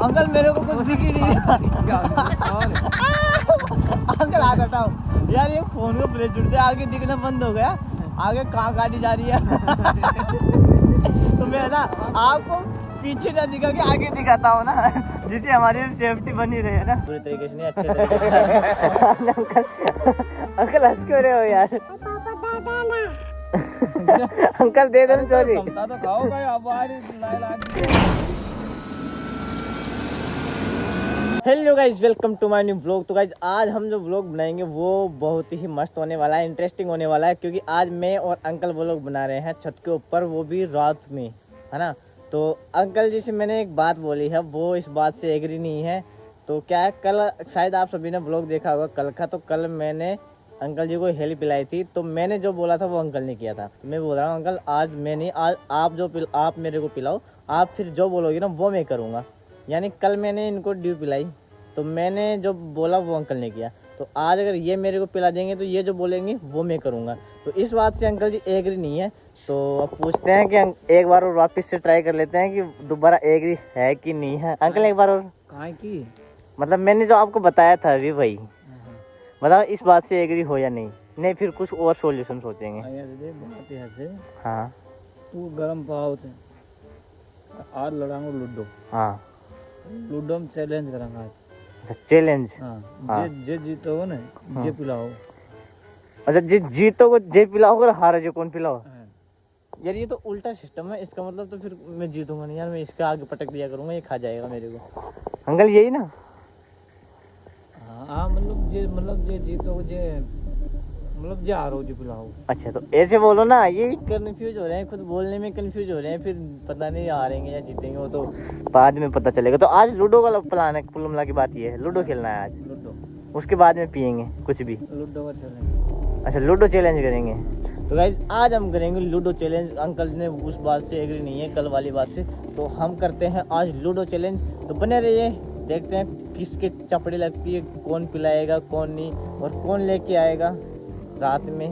Uncle मेरे को कुछ दिख ही नहीं। अंकल हाथ हटाओ यार, ये फोन को प्ले छुड़ते आगे दिखना बंद हो गया। आगे कहाँ गाड़ी जा रही है। तो मैं ना आपको पीछे ना दिखा के आगे दिखाता हूँ ना, जिससे हमारी सेफ्टी बनी रहे ना। पूरी तरीके से नहीं, अच्छे तरीके से। अंकल हंस क्यों रहे हो यार? अंकल दे दो चोरी। Hello guys, welcome to my new vlog. तो गाइज आज हम जो व्लॉग बनाएंगे वो बहुत ही मस्त होने वाला है, इंटरेस्टिंग होने वाला है, क्योंकि आज मैं और अंकल व्लॉग बना रहे हैं छत के ऊपर, वो भी रात में, है ना। तो अंकल जी से मैंने एक बात बोली है, वो इस बात से एग्री नहीं है। तो क्या है, कल शायद आप सभी ने व्लॉग देखा होगा कल का, तो कल मैंने अंकल जी को हेली पिलाई थी। तो मैंने जो बोला था वो अंकल ने किया था। तो मैं बोल रहा हूँ अंकल आज मैं नहीं, आज आप मेरे को पिलाओ, आप फिर जो बोलोगे ना वो मैं करूँगा। यानी कल मैंने इनको ड्यू पिलाई, तो मैंने जो बोला वो अंकल ने किया। तो आज अगर ये मेरे को पिला देंगे तो ये जो बोलेंगे वो मैं करूँगा। तो इस बात से अंकल जी एग्री नहीं है। तो अब पूछते हैं कि एक बार और वापस से ट्राई कर लेते हैं कि दोबारा एग्री है कि नहीं है। अंकल एक बार और काहे की, मतलब मैंने जो आपको बताया था अभी वही, मतलब इस बात से एग्री हो या नहीं, नहीं फिर कुछ और सॉल्यूशन सोचेंगे। हाँ तू गरम पाव से आज लड़ांगे लूडो। हाँ लूडो में चैलेंज करेंगे आज। चैलेंज। हाँ। जे जीतो हो ना जे पिलाओ। अच्छा जीतो को जे पिलाओ और हारे जो कौन पिलाओ। यार ये तो उल्टा सिस्टम है, इसका मतलब तो फिर मैं जीतूंगा नहीं यार, मैं इसके आगे पटक दिया करूंगा, ये खा जाएगा मेरे को। अंकल यही ना? हाँ मतलब जे जीतो जे मतलब जे हारो जे पिलाओ। अच्छा तो ऐसे बोलो ना, ये कंफ्यूज हो रहे हैं, खुद बोलने में कंफ्यूज हो रहे हैं, फिर पता नहीं हारेंगे या जीतेंगे वो तो बाद में पता चलेगा। तो आज लूडो वाला प्लान है, कुल मिला की बात ये है, लूडो खेलना है आज। लूडो उसके बाद में पियेंगे कुछ भी। लूडो का चैलेंज। अच्छा लूडो चैलेंज करेंगे। तो गाइस आज हम करेंगे लूडो चैलेंज। अंकल ने उस बात से एग्री नहीं है, कल वाली बात से, तो हम करते हैं आज लूडो चैलेंज। तो बने रहिए, देखते हैं किसके चपड़ी लगती है, कौन पिलाएगा कौन नहीं, और कौन लेके आएगा रात में।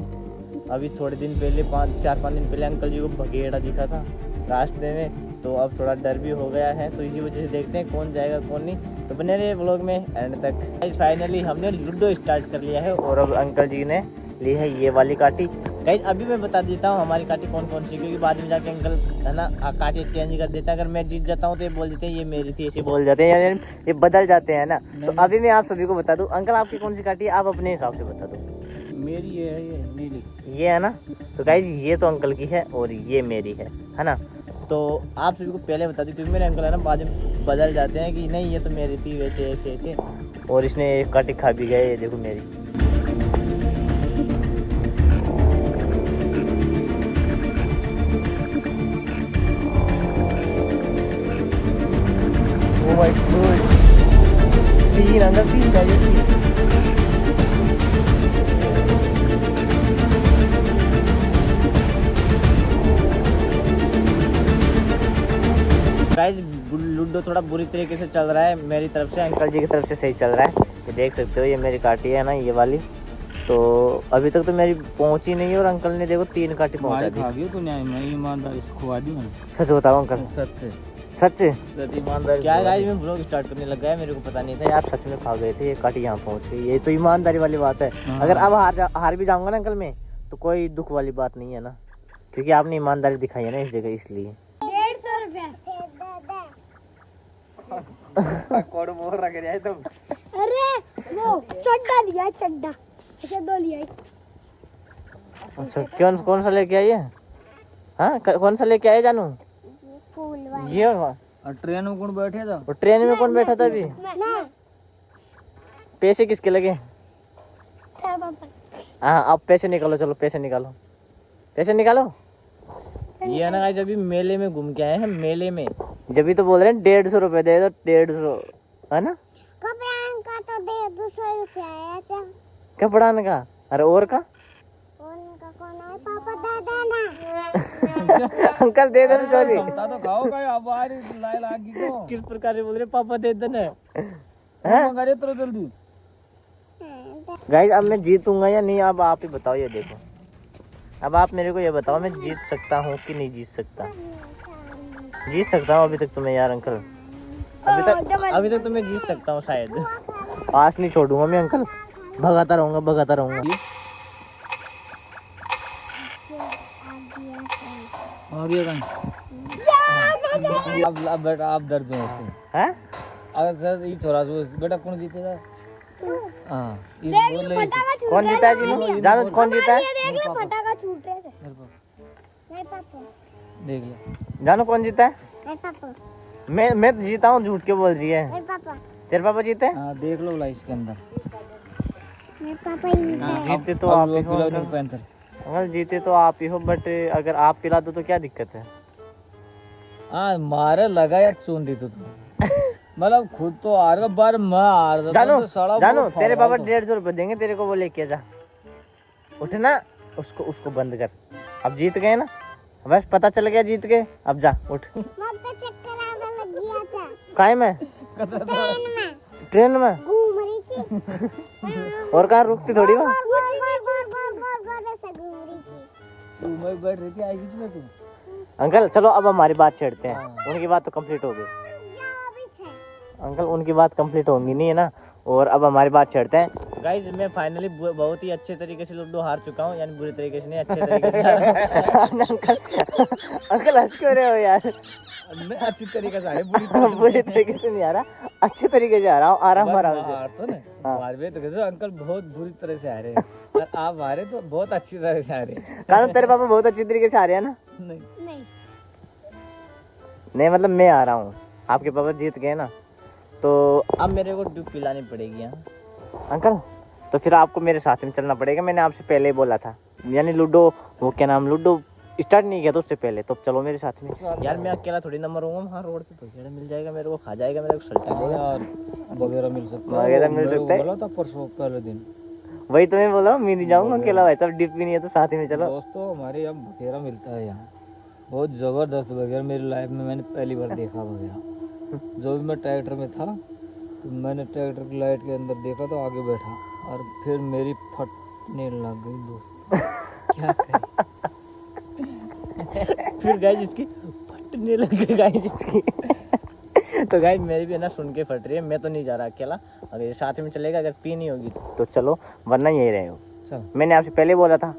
अभी थोड़े दिन पहले 4-5 दिन पहले अंकल जी को भगेड़ा दिखा था रास्ते में, तो अब थोड़ा डर भी हो गया है। तो इसी वजह से देखते हैं कौन जाएगा कौन नहीं। तो बने रहिए व्लॉग में एंड तक। फाइनली हमने लूडो स्टार्ट कर लिया है और अब अंकल जी ने ली है ये वाली काटी। गाइस अभी मैं बता देता हूँ हमारी काटी कौन कौन सी, क्योंकि बाद में जाके अंकल है ना काटी चेंज कर देता है। अगर मैं जीत जाता हूँ तो ये बोल देते हैं ये मेरी थी, ऐसे बोल जाते हैं, यानी ये बदल जाते हैं ना। तो अभी मैं आप सभी को बता दूँ, अंकल आपकी कौन सी काटी है आप अपने हिसाब से बता दो। मेरी ये है, ये नीली, ये है ना। तो गाइस ये तो अंकल की है और ये मेरी है ना। तो आप सभी को पहले बता दूं, क्योंकि मेरे अंकल है ना बाद में बदल जाते हैं कि नहीं ये तो मेरी थी, वैसे ऐसे ऐसे, और इसने एक काटी खा भी गए। ये देखो मेरी। ओ माय गॉड, 3 अंदर 3 चाहिए। गाइस लूडो थोड़ा बुरी तरीके से चल रहा है मेरी तरफ से, अंकल जी की तरफ से सही चल रहा है। ये देख सकते हो, ये मेरी काटी है ना ये वाली। तो अभी तक तो मेरी पहुंची नहीं है और अंकल ने देखो 3 काटी पहुंचा दी। सच बताओ अंकल, सच ईमानदारी। क्या गाइस मैं व्लॉग स्टार्ट करने लग गया, मेरे को पता नहीं था यार, सच में खा गए थे, ये काटी यहाँ पहुंच गई। ये तो ईमानदारी वाली बात है। अगर अब हार भी जाऊंगा ना अंकल में, तो कोई दुख वाली बात नहीं है ना, क्योंकि आपने ईमानदारी दिखाई है ना इस जगह, इसलिए। 150 रुपया। अरे वो चड्डा लिया, चड्डा ऐसे 2 लिया। अच्छा कौन सा लेके आई है? हाँ कौन सा लेके आए जानू? फूल वाला। ये और ट्रेन में कौन बैठे था? और ट्रेन में कौन बैठा था अभी? पैसे किसके लगे? हाँ अब पैसे निकालो, चलो पैसे निकालो, पैसे निकालो। ये ना गाइस अभी मेले में घूम के आए हैं, मेले में। जब भी तो बोल रहे हैं 150 रुपए दे दो, 150 है ना। कपड़ान का तो दे 200 रुपया है। अच्छा कपड़ान का, अरे और का उनका कौन है? पापा दे देना। अंकल दे देना चोरी। समता तो खाओ का अब आ रही लाई लागी को। किस प्रकार से बोल रहे पापा दे देना हैं? करे तो जल्दी। गाइस अब मैं जीतूंगा या नहीं, अब आप ही बताओ। ये देखो अब आप मेरे को ये बताओ, मैं जीत सकता हूँ कि नहीं जीत सकता? जीत सकता हूँ अभी तक तो मैं यार अंकल। अभी तक तो मैं जीत सकता हूँ शायद। पास नहीं छोड़ूंगा मैं अंकल, भगाता रहूंगा। आ गया कहीं। अब बेटा आप दर्द हो हैं? अगर सर ये छोरा बेटा कौन जीतेगा? हाँ कौन जीता है जी? जानो कौन जीता है? फटाका छूट रहे थे। मेरे पापा देख ले। जानो कौन जीता है? मेरे पापा मैं तो जीता हूँ, झूठ के बोल रही है। मेरे पापा तेरे पापा जीते? हाँ देख लो ला इसके अंदर। मेरे पापा ही जीते तो आप ही हो पिलाओ पैंथर। अंकल, जीते तो आप ही हो, बट अगर आप पिला दो तो क्या दिक्कत है? हाँ मारे लगा या चुन दी तू मतलब खुद तो हार गया बार मैं हार गया जानो तेरे पापा 150 रुपए देंगे तेरे को, वो लेके जा। उठना, उसको बंद कर। अब जीत गए ना, बस पता चल गया जीत गए, अब जा उठ। चक्कर आने लग गया था। काहे में? ट्रेन में घूम रही थी। और कहाँ रुकती थोड़ी वहाँ? ऐसे घूम रही थी। तू मैं बैठ रही थी आई बीच में तू। अंकल चलो अब हमारी बात छेड़ते हैं, उनकी बात तो कंप्लीट हो गई। अंकल उनकी बात कंप्लीट होंगी नहीं है ना, और अब हमारी बात छेड़ते हैं। गाइज मैं फाइनली बहुत ही अच्छे तरीके से लूडो हार चुका हूँ, यानी बुरी तरीके से नहीं, अच्छे तरीके से। अंकल हंस क्यों रहे हो यार? मैं अच्छी तरीके से हारे, बुरी तरीके से नहीं आ रहा, अच्छे तरीके से आ रहा हूँ, आराम हार तो ना हार भी तो कहते अंकल बहुत बुरी तरह से हारे और आप हारे तो बहुत अच्छी तरह से हारे। कारण तेरे पापा बहुत अच्छी तरीके से आ रहे हैं ना? नहीं मतलब मैं आ रहा हूँ, आपके पापा जीत गए ना, तो अब मेरे को डूब पिलानी पड़ेगी। अंकल तो फिर आपको मेरे साथ में चलना पड़ेगा, मैंने आपसे पहले ही बोला था, यानी लूडो वो क्या नाम, लूडो स्टार्ट नहीं किया तो उससे पहले, तो चलो मेरे साथ में। यार मैं अकेला थोड़ी ना मरूंगा वहाँ रोड पे, तो केड़ा मिल जाएगा मेरे को, खा जाएगा मेरे को, सल्टा देगा वगैरह मिल सकता है, वगैरह मिल सकता है। बोला था परसों पहले दिन, वही तो मैं बोल रहा हूँ, मैं नहीं जाऊंगा अकेला, भाई सब डिप भी नहीं है तो साथ ही में चलो। दोस्तों हमारे यहाँ वगैरह मिलता है यहाँ, बहुत ज़बरदस्त वगैरह मेरी लाइफ में मैंने पहली बार देखा वगैरह। जो भी मैं ट्रैक्टर में था तो मैंने ट्रैक्टर की लाइट के अंदर देखा तो आगे बैठा और फिर मेरी फटने लग गई दोस्त। क्या करें? फिर गाइस इसकी फटने लग गई गाइस इसकी। तो गाइस मेरी भी है ना सुन के फट रही है, मैं तो नहीं जा रहा अकेला, अगर ये साथ में चलेगा, अगर पी नहीं होगी तो चलो, वरना यही रहे हो। मैंने आपसे पहले बोला था,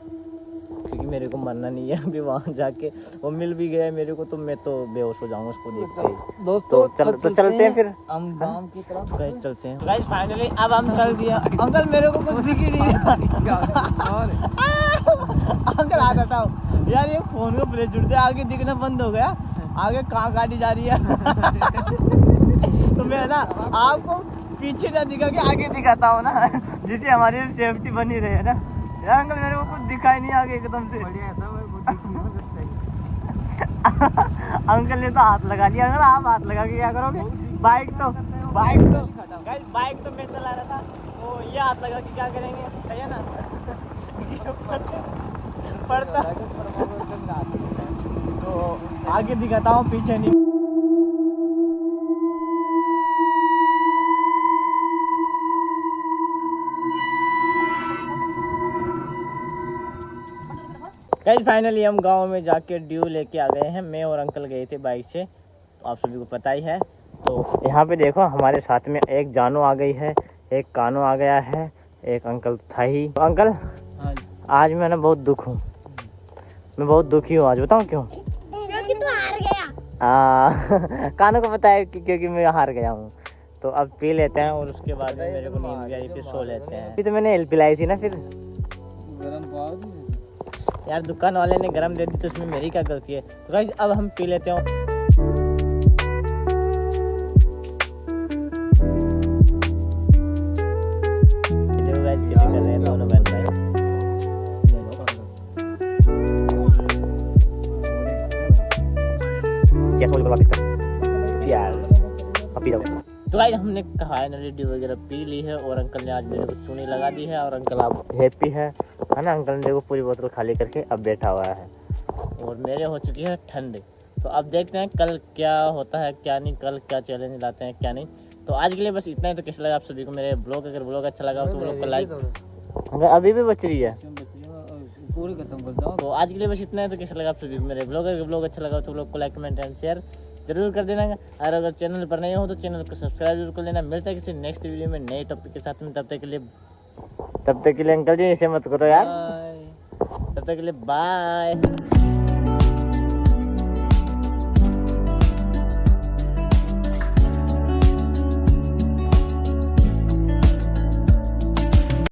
क्योंकि मेरे को मरना नहीं है अभी, वहाँ जाके वो मिल भी गया मेरे को तो मैं तो बेहोश हो जाऊंगा उसको देख के। दोस्तों तो चलते हैं फिर हम गांव की तरफ। तो गाइस चलते हैं गाइस, फाइनली अब हम चल दिया। अंकल मेरे को कुछ दिख ही नहीं अंकल हाथ हटाओ यार, ये फोन को प्ले छुट दे, आगे दिखना बंद हो गया, आगे कहाँ गाड़ी जा रही है। तो मैं ना आपको पीछे ना दिखा के आगे दिखाता हूँ ना, जिससे हमारी सेफ्टी बनी रहे ना। यार अंकल मेरे को कुछ दिखाई नहीं आगे एकदम से। अंकल ने तो हाथ लगा लिया, अगर आप हाथ लगा के क्या करोगे? बाइक तो मैं चला रहा था, तो ये हाथ लगा के क्या करेंगे, सही है ना? पड़ता तो आगे दिखाता हूँ, पीछे नहीं। गाइस फाइनली हम गांव में जाके ड्यू लेके आ गए हैं, मैं और अंकल गए थे बाइक से, तो आप सभी को पता ही है। तो यहाँ पे देखो हमारे साथ में एक जानू आ गई है, एक कानू आ गया है, एक अंकल था ही। तो अंकल आज मैं ना बहुत दुख हूँ, मैं बहुत दुखी हूँ आज, बताऊँ क्यों? क्योंकि तू हार गया। कानू को पता है क्योंकि मैं हार गया हूँ। तो अब पी लेते हैं और उसके बाद में मेरे को नींद भी आई, फिर सो लेते हैं। तो मैंने हेल्प पिलाई थी ना, फिर यार दुकान वाले ने गरम दे दी तो उसमें मेरी क्या गलती है। तो गाइस अब हम पी लेते हैं। देखो गाइस कैसे कर रहे हैं दोनों बहन भाई। अब पी जाओ। तो गाइस हमने फाइनली ड्यू वगैरह पी ली है और अंकल ने आज मेरे को चूनी लगा दी है, और अंकल आप हैप्पी है ना? अंकल ने देखो पूरी बोतल खाली करके अब बैठा हुआ है, और मेरे हो चुकी है ठंड। तो अब देखते हैं कल क्या होता है क्या नहीं, कल क्या चैलेंज लाते हैं क्या नहीं। तो आज के लिए बस इतना ही। तो कैसा लगा आप सभी को मेरे ब्लॉग? अगर ब्लॉग अच्छा लगा तो ब्लॉग को लाइक, अभी भी बच रही है पूरी खत्म कर दो। तो आज के लिए बस इतना है। तो कैसा लगा आप सभी को मेरे ब्लॉग? अगर ब्लॉग अच्छा लगा तो ब्लॉग को लाइक कमेंट एंड शेयर जरूर कर देना। और अगर चैनल पर नए हो तो चैनल को सब्सक्राइब जरूर कर लेना। मिलता है किसी नेक्स्ट वीडियो में नए टॉपिक के साथ में। तब तक के लिए अंकल जी ऐसे मत करो यार। बाय। तब तक के लिए बाय।